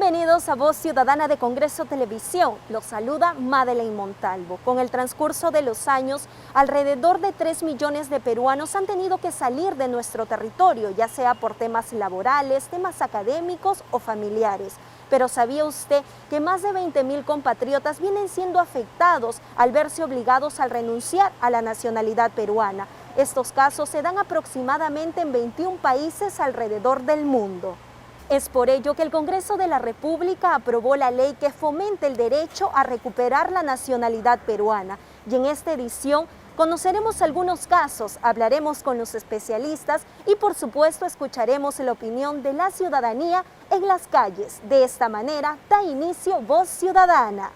Bienvenidos a Voz Ciudadana de Congreso Televisión. Los saluda Madeleine Montalvo. Con el transcurso de los años, alrededor de 3 millones de peruanos han tenido que salir de nuestro territorio, ya sea por temas laborales, temas académicos o familiares. Pero ¿sabía usted que más de 20.000 compatriotas vienen siendo afectados al verse obligados a renunciar a la nacionalidad peruana? Estos casos se dan aproximadamente en 21 países alrededor del mundo. Es por ello que el Congreso de la República aprobó la ley que fomenta el derecho a recuperar la nacionalidad peruana. Y en esta edición conoceremos algunos casos, hablaremos con los especialistas y por supuesto escucharemos la opinión de la ciudadanía en las calles. De esta manera da inicio Voz Ciudadana.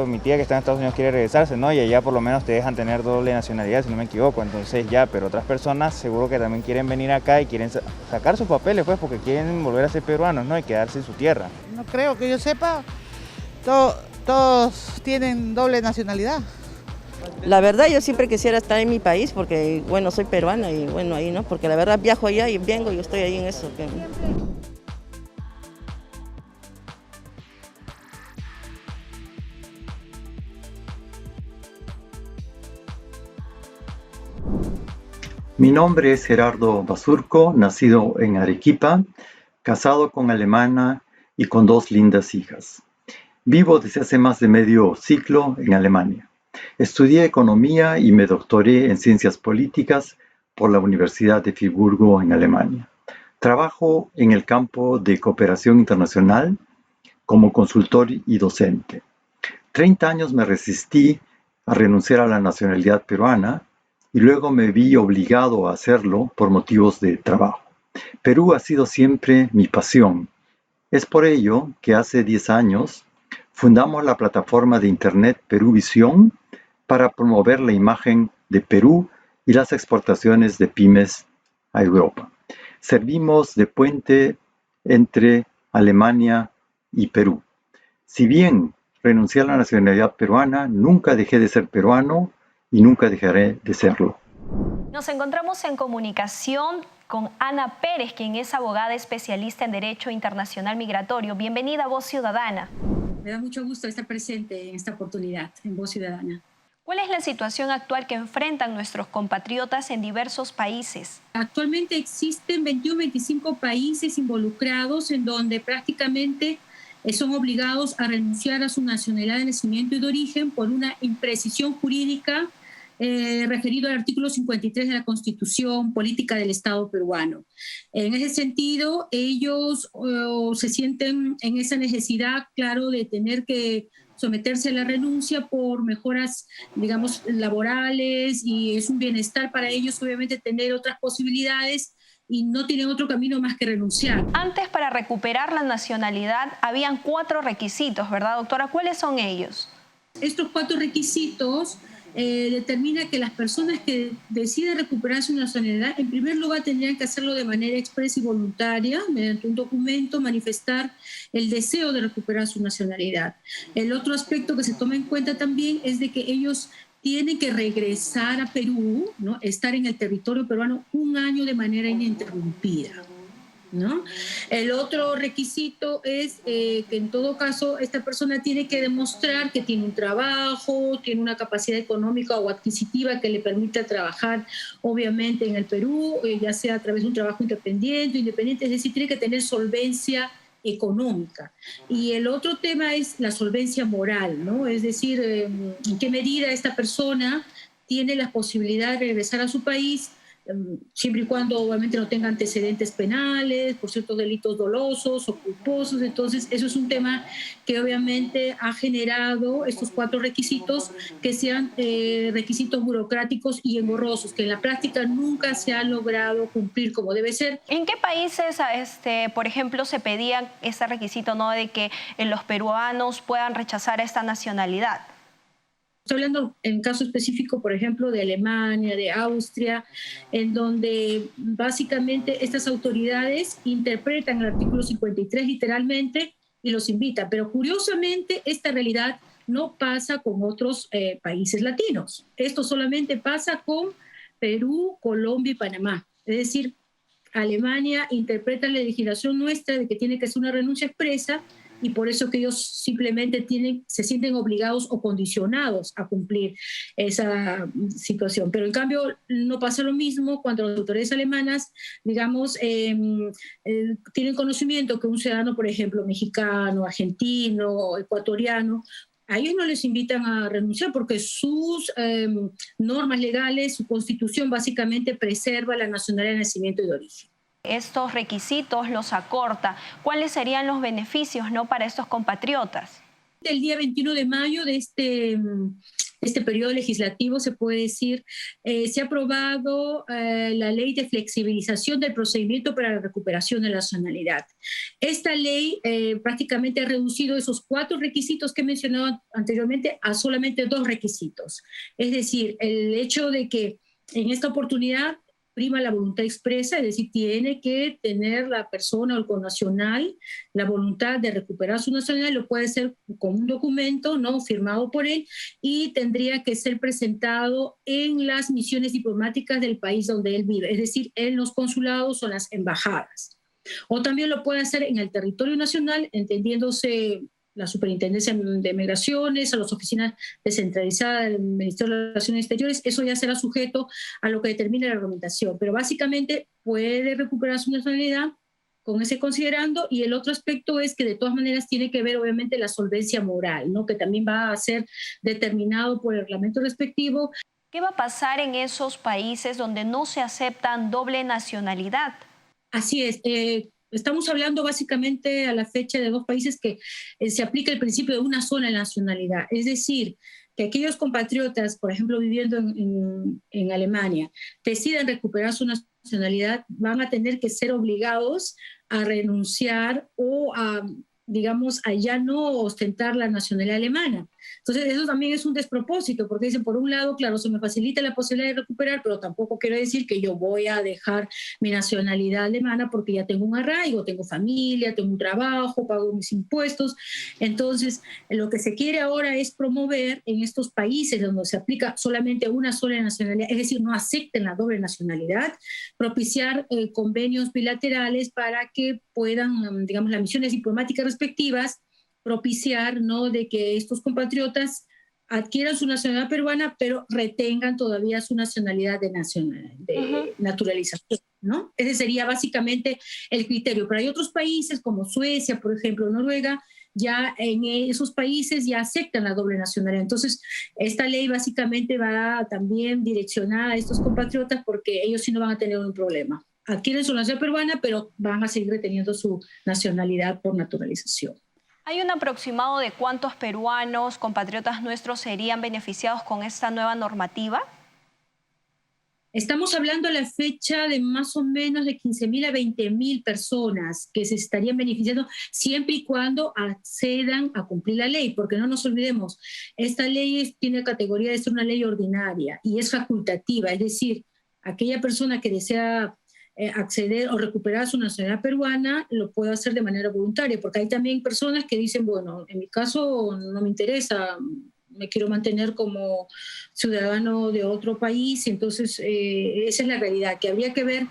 Mi tía que está en Estados Unidos quiere regresarse, ¿no? Y allá por lo menos te dejan tener doble nacionalidad, si no me equivoco, entonces ya, pero otras personas seguro que también quieren venir acá y quieren sacar sus papeles, pues, porque quieren volver a ser peruanos, ¿no? Y quedarse en su tierra. No creo que yo sepa, todos tienen doble nacionalidad. La verdad yo siempre quisiera estar en mi país porque, bueno, soy peruana y bueno, ahí, ¿no? Porque la verdad viajo allá y vengo y estoy ahí en eso. Mi nombre es Gerardo Basurco, nacido en Arequipa, casado con alemana y con 2 lindas hijas. Vivo desde hace más de medio siglo en Alemania. Estudié economía y me doctoré en ciencias políticas por la Universidad de Friburgo en Alemania. Trabajo en el campo de cooperación internacional como consultor y docente. 30 años me resistí a renunciar a la nacionalidad peruana y luego me vi obligado a hacerlo por motivos de trabajo. Perú ha sido siempre mi pasión. Es por ello que hace 10 años fundamos la plataforma de internet Peruvisión para promover la imagen de Perú y las exportaciones de pymes a Europa. Servimos de puente entre Alemania y Perú. Si bien renuncié a la nacionalidad peruana, nunca dejé de ser peruano y nunca dejaré de serlo. Nos encontramos en comunicación con Ana Pérez, quien es abogada especialista en Derecho Internacional Migratorio. Bienvenida a Voz Ciudadana. Me da mucho gusto estar presente en esta oportunidad en Voz Ciudadana. ¿Cuál es la situación actual que enfrentan nuestros compatriotas en diversos países? Actualmente existen 21-25 países involucrados en donde prácticamente son obligados a renunciar a su nacionalidad de nacimiento y de origen por una imprecisión jurídica referido al artículo 53 de la Constitución Política del Estado peruano. En ese sentido, ellos se sienten en esa necesidad, claro, de tener que someterse a la renuncia por mejoras, digamos, laborales, y es un bienestar para ellos, obviamente, tener otras posibilidades y no tienen otro camino más que renunciar. Antes, para recuperar la nacionalidad, habían 4 requisitos, ¿verdad, doctora? ¿Cuáles son ellos? Estos 4 requisitos determina que las personas que deciden recuperar su nacionalidad, en primer lugar tendrían que hacerlo de manera expresa y voluntaria, mediante un documento, manifestar el deseo de recuperar su nacionalidad. El otro aspecto que se toma en cuenta también es de que ellos tienen que regresar a Perú, ¿no? Estar en el territorio peruano 1 año de manera ininterrumpida, ¿no? El otro requisito es que en todo caso esta persona tiene que demostrar que tiene un trabajo, tiene una capacidad económica o adquisitiva que le permita trabajar obviamente en el Perú, ya sea a través de un trabajo independiente, es decir, tiene que tener solvencia económica. Y el otro tema es la solvencia moral, ¿no? Es decir, en qué medida esta persona tiene la posibilidad de regresar a su país, siempre y cuando obviamente no tenga antecedentes penales por ciertos delitos dolosos o culposos. Entonces eso es un tema que obviamente ha generado estos 4 requisitos que sean requisitos burocráticos y engorrosos, que en la práctica nunca se ha logrado cumplir como debe ser. ¿En qué países, por ejemplo, se pedía ese requisito, ¿no?, de que los peruanos puedan rechazar esta nacionalidad? Estoy hablando en caso específico, por ejemplo, de Alemania, de Austria, en donde básicamente estas autoridades interpretan el artículo 53 literalmente y los invitan. Pero curiosamente esta realidad no pasa con otros países latinos. Esto solamente pasa con Perú, Colombia y Panamá. Es decir, Alemania interpreta la legislación nuestra de que tiene que ser una renuncia expresa y por eso que ellos simplemente se sienten obligados o condicionados a cumplir esa situación. Pero en cambio no pasa lo mismo cuando las autoridades alemanas, digamos, tienen conocimiento que un ciudadano, por ejemplo, mexicano, argentino, ecuatoriano, a ellos no les invitan a renunciar porque sus normas legales, su constitución básicamente preserva la nacionalidad de nacimiento y de origen. Estos requisitos los acorta. ¿Cuáles serían los beneficios, ¿no?, para estos compatriotas? El día 21 de mayo de este periodo legislativo, se puede decir, se ha aprobado la ley de flexibilización del procedimiento para la recuperación de la nacionalidad. Esta ley prácticamente ha reducido esos 4 requisitos que he mencionado anteriormente a solamente 2 requisitos. Es decir, el hecho de que en esta oportunidad prima la voluntad expresa, es decir, tiene que tener la persona o el connacional la voluntad de recuperar su nacionalidad, lo puede hacer con un documento, ¿no?, firmado por él, y tendría que ser presentado en las misiones diplomáticas del país donde él vive, es decir, en los consulados o las embajadas. O también lo puede hacer en el territorio nacional, entendiéndose la Superintendencia de Migraciones, a las oficinas descentralizadas del Ministerio de Relaciones Exteriores. Eso ya será sujeto a lo que determine la reglamentación, pero básicamente puede recuperar su nacionalidad con ese considerando, y el otro aspecto es que de todas maneras tiene que ver obviamente la solvencia moral, ¿no?, que también va a ser determinado por el reglamento respectivo. ¿Qué va a pasar en esos países donde no se aceptan doble nacionalidad? Así es. Estamos hablando básicamente a la fecha de 2 países que se aplica el principio de una sola nacionalidad. Es decir, que aquellos compatriotas, por ejemplo, viviendo en Alemania, decidan recuperar su nacionalidad, van a tener que ser obligados a renunciar o a, digamos, a ya no ostentar la nacionalidad alemana. Entonces, eso también es un despropósito, porque dicen, por un lado, claro, se me facilita la posibilidad de recuperar, pero tampoco quiero decir que yo voy a dejar mi nacionalidad alemana porque ya tengo un arraigo, tengo familia, tengo un trabajo, pago mis impuestos. Entonces, lo que se quiere ahora es promover en estos países donde se aplica solamente una sola nacionalidad, es decir, no acepten la doble nacionalidad, propiciar convenios bilaterales para que puedan, digamos, las misiones diplomáticas respectivas propiciar, ¿no?, de que estos compatriotas adquieran su nacionalidad peruana, pero retengan todavía su nacionalidad de naturalización, ¿no? Ese sería básicamente el criterio. Pero hay otros países como Suecia, por ejemplo, Noruega, ya en esos países ya aceptan la doble nacionalidad. Entonces, esta ley básicamente va también direccionada a estos compatriotas porque ellos sí no van a tener un problema. Adquieren su nacionalidad peruana, pero van a seguir reteniendo su nacionalidad por naturalización. ¿Hay un aproximado de cuántos peruanos, compatriotas nuestros, serían beneficiados con esta nueva normativa? Estamos hablando a la fecha de más o menos de 15.000 a 20.000 personas que se estarían beneficiando siempre y cuando accedan a cumplir la ley, porque no nos olvidemos, esta ley tiene categoría de ser una ley ordinaria y es facultativa, es decir, aquella persona que desea acceder o recuperar su nacionalidad peruana lo puede hacer de manera voluntaria, porque hay también personas que dicen, bueno, en mi caso no me interesa, me quiero mantener como ciudadano de otro país. Entonces esa es la realidad, que habría que ver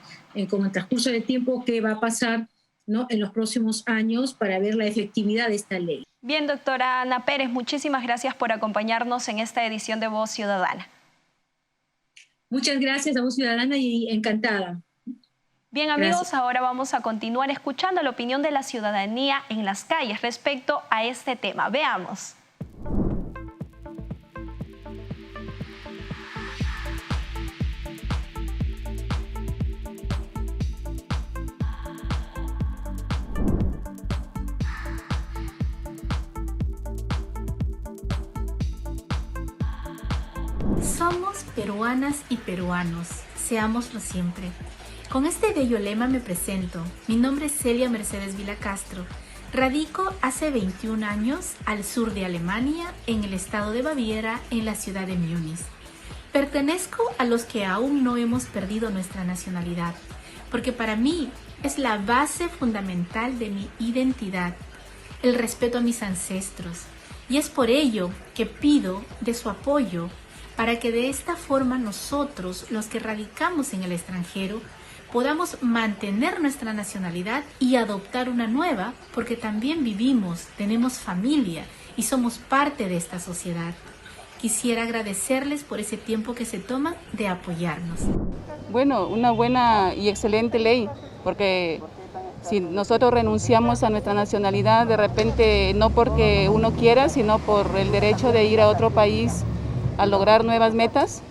con el transcurso del tiempo qué va a pasar, ¿no?, en los próximos años para ver la efectividad de esta ley. Bien, doctora Ana Pérez, muchísimas gracias por acompañarnos en esta edición de Voz Ciudadana. Muchas gracias a Voz Ciudadana y encantada. Bien, amigos, Gracias. ahora vamos a continuar escuchando la opinión de la ciudadanía en las calles respecto a este tema. Veamos. Somos peruanas y peruanos, seámoslo siempre. Con este bello lema me presento. Mi nombre es Celia Mercedes Vila Castro. Radico hace 21 años al sur de Alemania, en el estado de Baviera, en la ciudad de Múnich. Pertenezco a los que aún no hemos perdido nuestra nacionalidad, porque para mí es la base fundamental de mi identidad, el respeto a mis ancestros. Y es por ello que pido de su apoyo para que de esta forma nosotros, los que radicamos en el extranjero, podamos mantener nuestra nacionalidad y adoptar una nueva, porque también vivimos, tenemos familia y somos parte de esta sociedad. Quisiera agradecerles por ese tiempo que se toman de apoyarnos. Bueno, una buena y excelente ley, porque si nosotros renunciamos a nuestra nacionalidad, de repente no porque uno quiera, sino por el derecho de ir a otro país a lograr nuevas metas,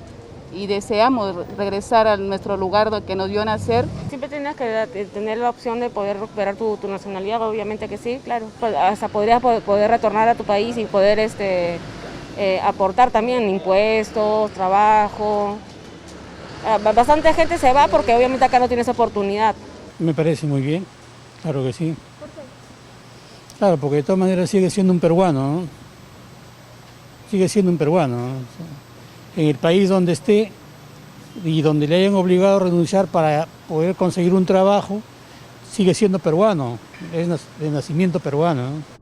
y deseamos regresar a nuestro lugar que nos dio nacer. Siempre tienes que tener la opción de poder recuperar tu nacionalidad, obviamente que sí, claro. Hasta podrías poder retornar a tu país y poder aportar también impuestos, trabajo. Bastante gente se va porque obviamente acá no tiene esa oportunidad. Me parece muy bien, claro que sí. Claro, porque de todas maneras sigue siendo un peruano, ¿no? Sigue siendo un peruano, ¿no? O sea, en el país donde esté y donde le hayan obligado a renunciar para poder conseguir un trabajo, sigue siendo peruano, es de nacimiento peruano, ¿no?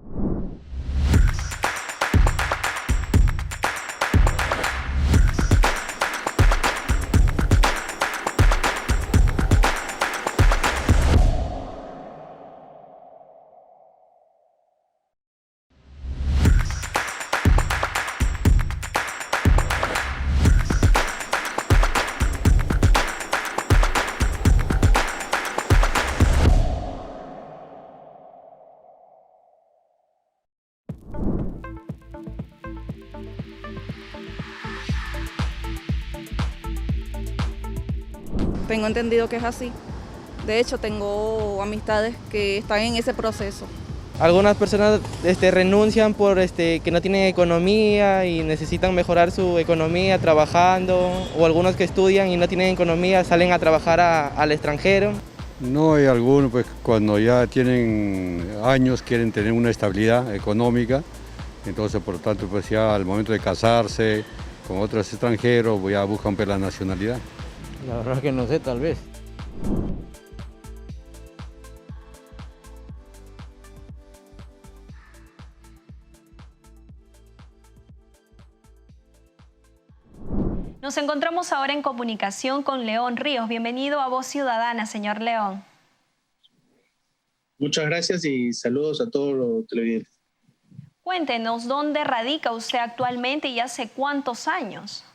Tengo entendido que es así. De hecho, tengo amistades que están en ese proceso. Algunas personas renuncian por que no tienen economía y necesitan mejorar su economía trabajando, o algunos que estudian y no tienen economía salen a trabajar al extranjero. No, hay algunos pues cuando ya tienen años quieren tener una estabilidad económica, entonces por lo tanto pues ya al momento de casarse con otros extranjeros ya buscan pues, la nacionalidad. La verdad es que no sé, tal vez. Nos encontramos ahora en comunicación con León Ríos. Bienvenido a Voz Ciudadana, señor León. Muchas gracias y saludos a todos los televidentes. Cuéntenos, ¿dónde radica usted actualmente y hace cuántos años?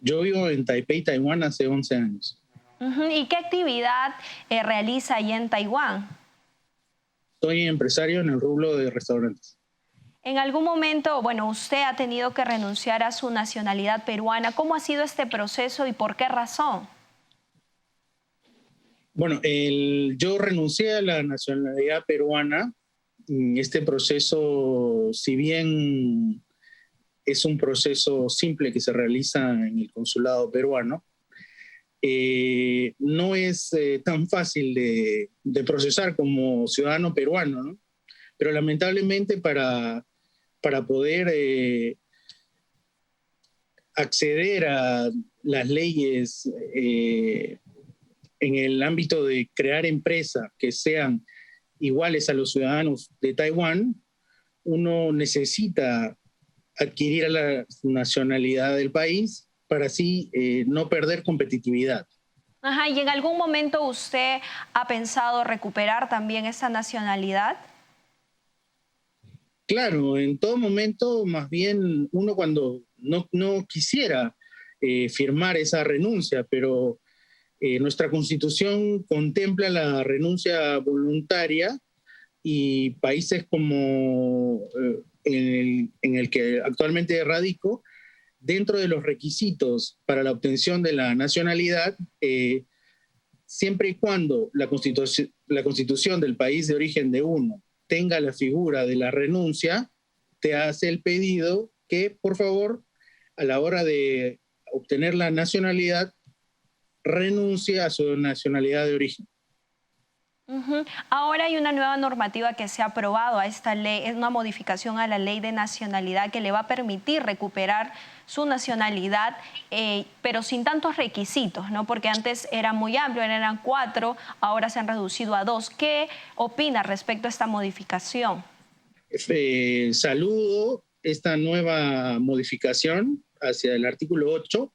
Yo vivo en Taipei, Taiwán, hace 11 años. ¿Y qué actividad realiza allí en Taiwán? Soy empresario en el rubro de restaurantes. En algún momento, bueno, usted ha tenido que renunciar a su nacionalidad peruana. ¿Cómo ha sido este proceso y por qué razón? Bueno, yo renuncié a la nacionalidad peruana. Este proceso, si bien es un proceso simple que se realiza en el consulado peruano, no es tan fácil de procesar como ciudadano peruano, ¿no? Pero lamentablemente para poder acceder a las leyes en el ámbito de crear empresas que sean iguales a los ciudadanos de Taiwán, uno necesita adquirir la nacionalidad del país para así no perder competitividad. Ajá, ¿y en algún momento usted ha pensado recuperar también esa nacionalidad? Claro, en todo momento, más bien uno cuando no quisiera firmar esa renuncia, pero nuestra Constitución contempla la renuncia voluntaria y países como en el que actualmente radico, dentro de los requisitos para la obtención de la nacionalidad, siempre y cuando la constitución del país de origen de uno tenga la figura de la renuncia, te hace el pedido que, por favor, a la hora de obtener la nacionalidad, renuncie a su nacionalidad de origen. Ahora hay una nueva normativa que se ha aprobado a esta ley, es una modificación a la ley de nacionalidad que le va a permitir recuperar su nacionalidad, pero sin tantos requisitos, ¿no? Porque antes era muy amplio, eran 4, ahora se han reducido a 2. ¿Qué opina respecto a esta modificación? Saludo esta nueva modificación hacia el artículo 8,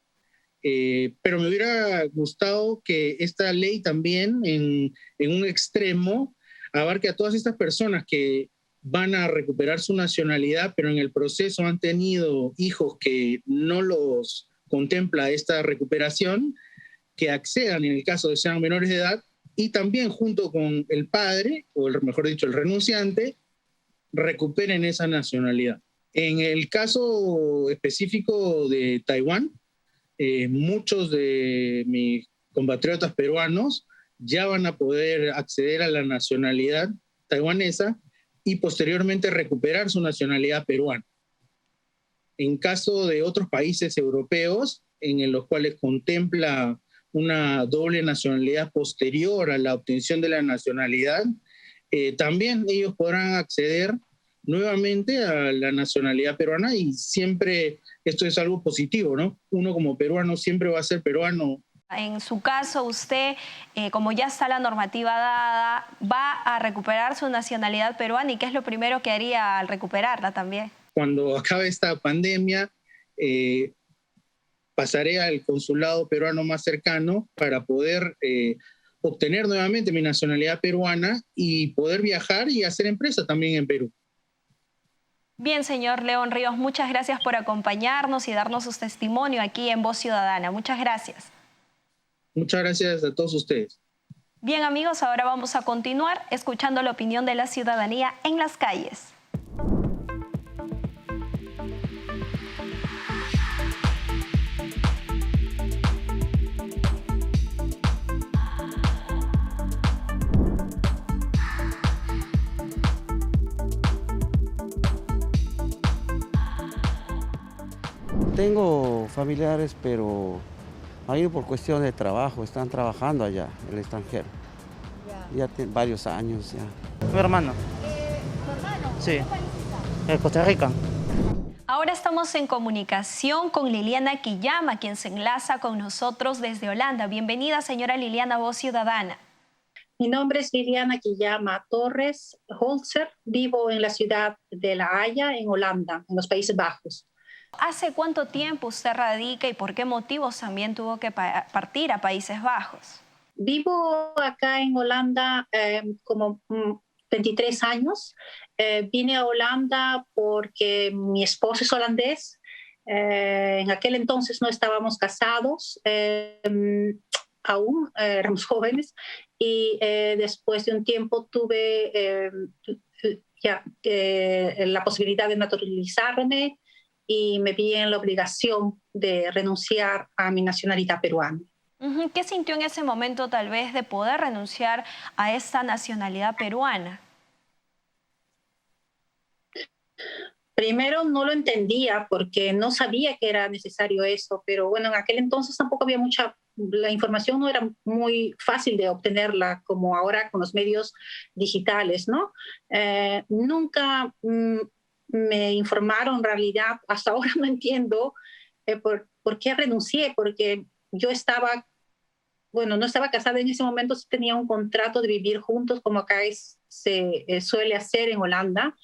pero me hubiera gustado que esta ley también en un extremo abarque a todas estas personas que van a recuperar su nacionalidad, pero en el proceso han tenido hijos que no los contempla esta recuperación, que accedan en el caso de sean menores de edad y también junto con el padre, o mejor dicho, el renunciante, recuperen esa nacionalidad. En el caso específico de Taiwán, muchos de mis compatriotas peruanos ya van a poder acceder a la nacionalidad taiwanesa y posteriormente recuperar su nacionalidad peruana. En caso de otros países europeos, en los cuales contempla una doble nacionalidad posterior a la obtención de la nacionalidad, también ellos podrán acceder nuevamente a la nacionalidad peruana y siempre esto es algo positivo, ¿no? Uno como peruano siempre va a ser peruano. En su caso, usted, como ya está la normativa dada, va a recuperar su nacionalidad peruana, ¿y qué es lo primero que haría al recuperarla también? Cuando acabe esta pandemia, pasaré al consulado peruano más cercano para poder obtener nuevamente mi nacionalidad peruana y poder viajar y hacer empresa también en Perú. Bien, señor León Ríos, muchas gracias por acompañarnos y darnos su testimonio aquí en Voz Ciudadana. Muchas gracias. Muchas gracias a todos ustedes. Bien, amigos, ahora vamos a continuar escuchando la opinión de la ciudadanía en las calles. Tengo familiares, pero han ido por cuestión de trabajo, están trabajando allá, en el extranjero. Ya varios años ya. Mi hermano. ¿Tu hermano? Sí. ¿Qué país está? Costa Rica. Ahora estamos en comunicación con Liliana Quillama, quien se enlaza con nosotros desde Holanda. Bienvenida, señora Liliana, Voz Ciudadana. Mi nombre es Liliana Quillama Torres Holzer. Vivo en la ciudad de La Haya, en Holanda, en los Países Bajos. ¿Hace cuánto tiempo usted radica y por qué motivos también tuvo que partir a Países Bajos? Vivo acá en Holanda como 23 años. Vine a Holanda porque mi esposo es holandés. En aquel entonces no estábamos casados, aún éramos jóvenes. Y después de un tiempo tuve la posibilidad de naturalizarme y me vi en la obligación de renunciar a mi nacionalidad peruana. ¿Qué sintió en ese momento tal vez de poder renunciar a esta nacionalidad peruana? Primero no lo entendía porque no sabía que era necesario eso, pero bueno, en aquel entonces tampoco había la información no era muy fácil de obtenerla como ahora con los medios digitales, ¿no? Nunca me informaron, en realidad, hasta ahora no entiendo por qué renuncié, porque yo no estaba casada en ese momento, sí tenía un contrato de vivir juntos, como acá se suele hacer en Holanda,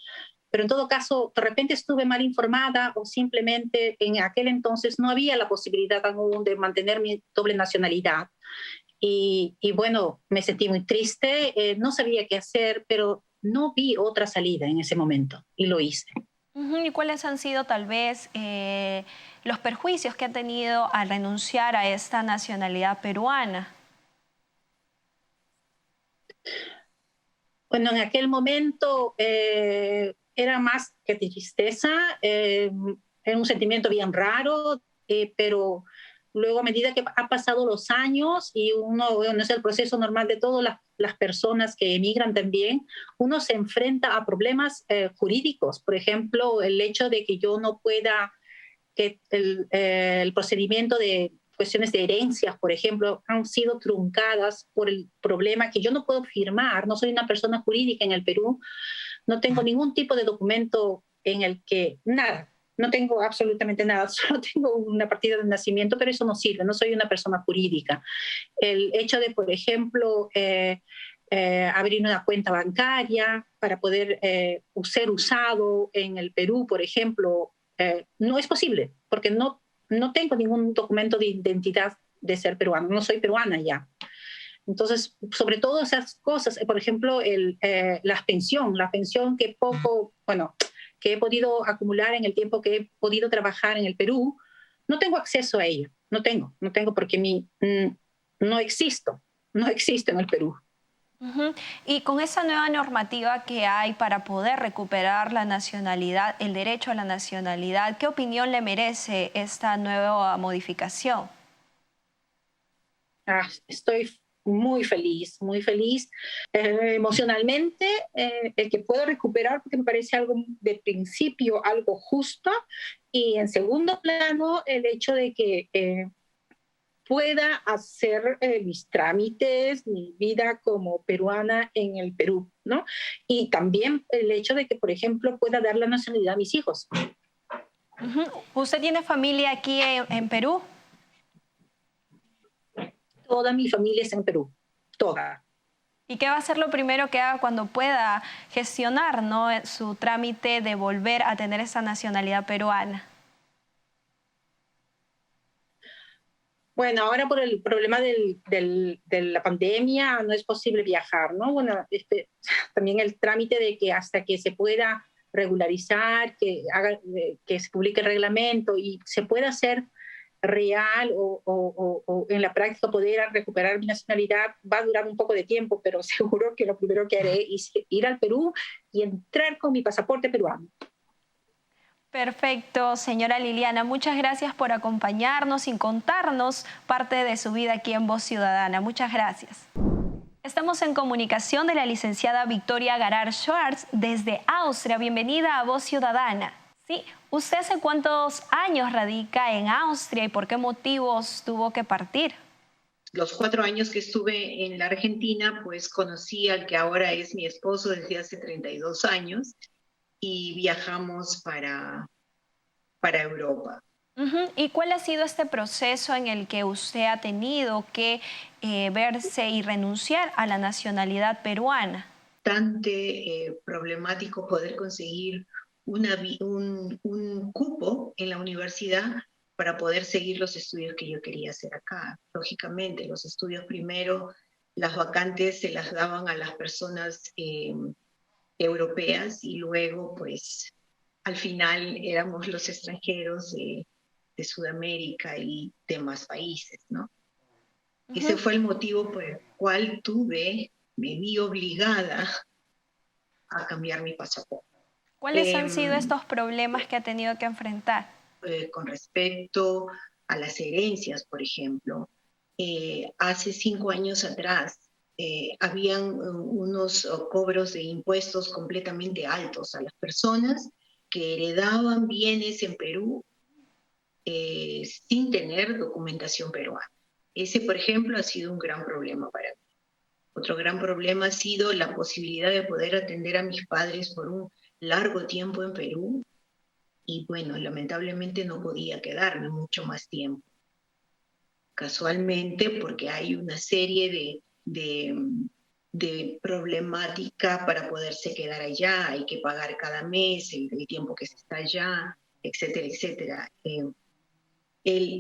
pero en todo caso, de repente estuve mal informada o simplemente en aquel entonces no había la posibilidad aún de mantener mi doble nacionalidad. Y bueno, me sentí muy triste, no sabía qué hacer, pero no vi otra salida en ese momento y lo hice. ¿Y cuáles han sido tal vez los perjuicios que ha tenido al renunciar a esta nacionalidad peruana? Bueno, en aquel momento era más que tristeza, era un sentimiento bien raro, pero luego a medida que han pasado los años y uno es el proceso normal de todas las personas que emigran también, uno se enfrenta a problemas jurídicos. Por ejemplo, el hecho de que yo no pueda, que el procedimiento de cuestiones de herencias, por ejemplo, han sido truncadas por el problema que yo no puedo firmar. No soy una persona jurídica en el Perú, no tengo ningún tipo de documento en el que nada. No tengo absolutamente nada, solo tengo una partida de nacimiento, pero eso no sirve, no soy una persona jurídica. El hecho de, por ejemplo, abrir una cuenta bancaria para poder ser usado en el Perú, por ejemplo, no es posible, porque no no tengo ningún documento de identidad de ser peruana, no soy peruana ya. Entonces, sobre todo esas cosas, por ejemplo, la pensión que que he podido acumular en el tiempo que he podido trabajar en el Perú, no tengo acceso a ello, no tengo porque no existo en el Perú. Y con esa nueva normativa que hay para poder recuperar la nacionalidad, el derecho a la nacionalidad, ¿qué opinión le merece esta nueva modificación? Estoy muy feliz emocionalmente, el que puedo recuperar, porque me parece algo de principio, algo justo, y en segundo plano el hecho de que pueda hacer mis trámites, mi vida como peruana en el Perú, ¿no? Y también el hecho de que, por ejemplo, pueda dar la nacionalidad a mis hijos. ¿Usted tiene familia aquí en Perú? Toda mi familia está en Perú, toda. ¿Y qué va a ser lo primero que haga cuando pueda gestionar, ¿no?, su trámite de volver a tener esa nacionalidad peruana? Bueno, ahora por el problema de la pandemia no es posible viajar, ¿no? Bueno, también el trámite de que hasta que se pueda regularizar, que se publique el reglamento y se pueda hacer real o en la práctica poder recuperar mi nacionalidad, va a durar un poco de tiempo, pero seguro que lo primero que haré es ir al Perú y entrar con mi pasaporte peruano. Perfecto, señora Liliana. Muchas gracias por acompañarnos y contarnos parte de su vida aquí en Voz Ciudadana. Muchas gracias. Estamos en comunicación de la licenciada Victoria Garar Schwartz desde Austria. Bienvenida a Voz Ciudadana. Sí, ¿usted hace cuántos años radica en Austria y por qué motivos tuvo que partir? Los 4 años que estuve en la Argentina, pues conocí al que ahora es mi esposo desde hace 32 años. Y viajamos para Europa. ¿Y cuál ha sido este proceso en el que usted ha tenido que verse y renunciar a la nacionalidad peruana? Bastante problemático poder conseguir un cupo en la universidad para poder seguir los estudios que yo quería hacer acá. Lógicamente, los estudios primero, las vacantes se las daban a las personas europeas y luego pues al final éramos los extranjeros de Sudamérica y demás países, ¿no? Ese fue el motivo por el cual me vi obligada a cambiar mi pasaporte. ¿Cuáles han sido estos problemas que ha tenido que enfrentar? Con respecto a las herencias, por ejemplo, hace 5 años atrás habían unos cobros de impuestos completamente altos a las personas que heredaban bienes en Perú sin tener documentación peruana. Ese, por ejemplo, ha sido un gran problema para mí. Otro gran problema ha sido la posibilidad de poder atender a mis padres por un largo tiempo en Perú y, bueno, lamentablemente no podía quedarme mucho más tiempo. Casualmente, porque hay una serie de problemática para poderse quedar allá, hay que pagar cada mes el tiempo que se está allá, etcétera, etcétera.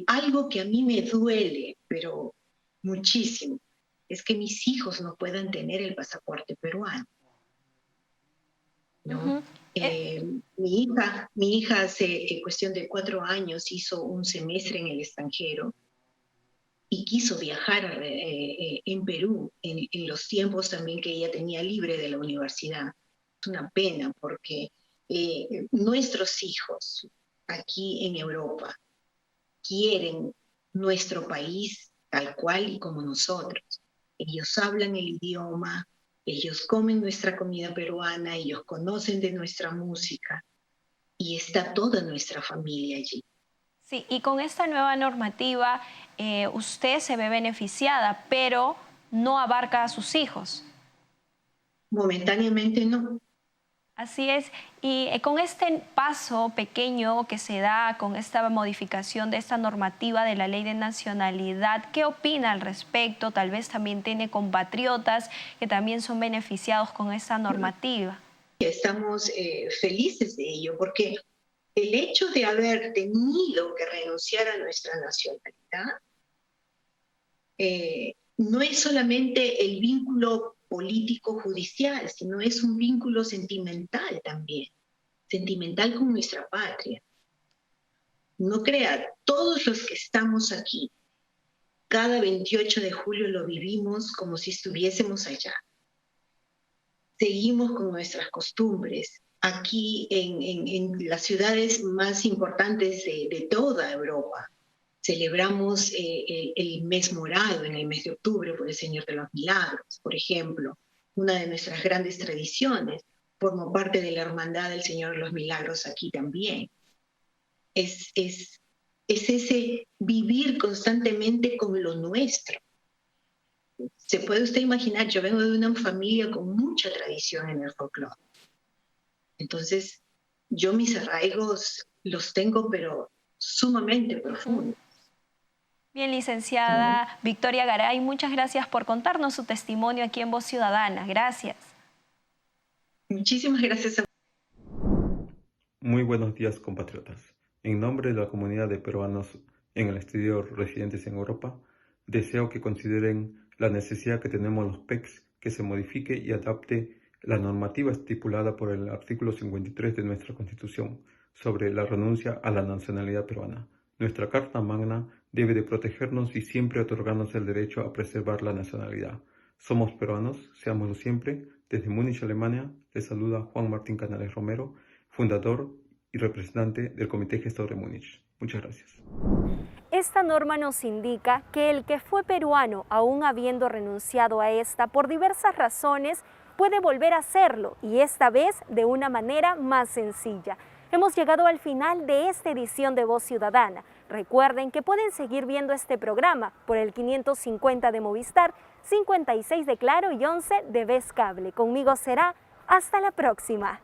Algo que a mí me duele, pero muchísimo, es que mis hijos no puedan tener el pasaporte peruano, ¿no? Mi hija hace cuestión de 4 años hizo un semestre en el extranjero y quiso viajar en Perú en los tiempos también que ella tenía libre de la universidad. Es una pena porque nuestros hijos aquí en Europa quieren nuestro país tal cual y como nosotros. Ellos hablan el idioma, ellos comen nuestra comida peruana, ellos conocen de nuestra música y está toda nuestra familia allí. Sí, y con esta nueva normativa usted se ve beneficiada, pero no abarca a sus hijos. Momentáneamente no. Así es, y con este paso pequeño que se da con esta modificación de esta normativa de la Ley de Nacionalidad, ¿qué opina al respecto? Tal vez también tiene compatriotas que también son beneficiados con esta normativa. Estamos felices de ello porque el hecho de haber tenido que renunciar a nuestra nacionalidad no es solamente el vínculo político-judicial, sino es un vínculo sentimental también, sentimental con nuestra patria. No crea, todos los que estamos aquí, cada 28 de julio lo vivimos como si estuviésemos allá. Seguimos con nuestras costumbres. Aquí en las ciudades más importantes de toda Europa, celebramos el mes morado en el mes de octubre por el Señor de los Milagros, por ejemplo. Una de nuestras grandes tradiciones. Formo parte de la Hermandad del Señor de los Milagros aquí también. Es ese vivir constantemente con lo nuestro. Se puede usted imaginar, yo vengo de una familia con mucha tradición en el folclore. Entonces, yo mis arraigos los tengo, pero sumamente profundos. Bien, licenciada Victoria Garay, muchas gracias por contarnos su testimonio aquí en Voz Ciudadana. Gracias. Muchísimas gracias. Muy buenos días, compatriotas. En nombre de la comunidad de peruanos en el exterior residentes en Europa, deseo que consideren la necesidad que tenemos los PECs que se modifique y adapte la normativa estipulada por el artículo 53 de nuestra Constitución sobre la renuncia a la nacionalidad peruana. Nuestra Carta Magna debe de protegernos y siempre otorgarnos el derecho a preservar la nacionalidad. Somos peruanos, seámoslo siempre. Desde Múnich, Alemania, les saluda Juan Martín Canales Romero, fundador y representante del Comité Gestor de Múnich. Muchas gracias. Esta norma nos indica que el que fue peruano, aún habiendo renunciado a esta por diversas razones, puede volver a hacerlo, y esta vez de una manera más sencilla. Hemos llegado al final de esta edición de Voz Ciudadana. Recuerden que pueden seguir viendo este programa por el 550 de Movistar, 56 de Claro y 11 de Vez Cable. Conmigo será hasta la próxima.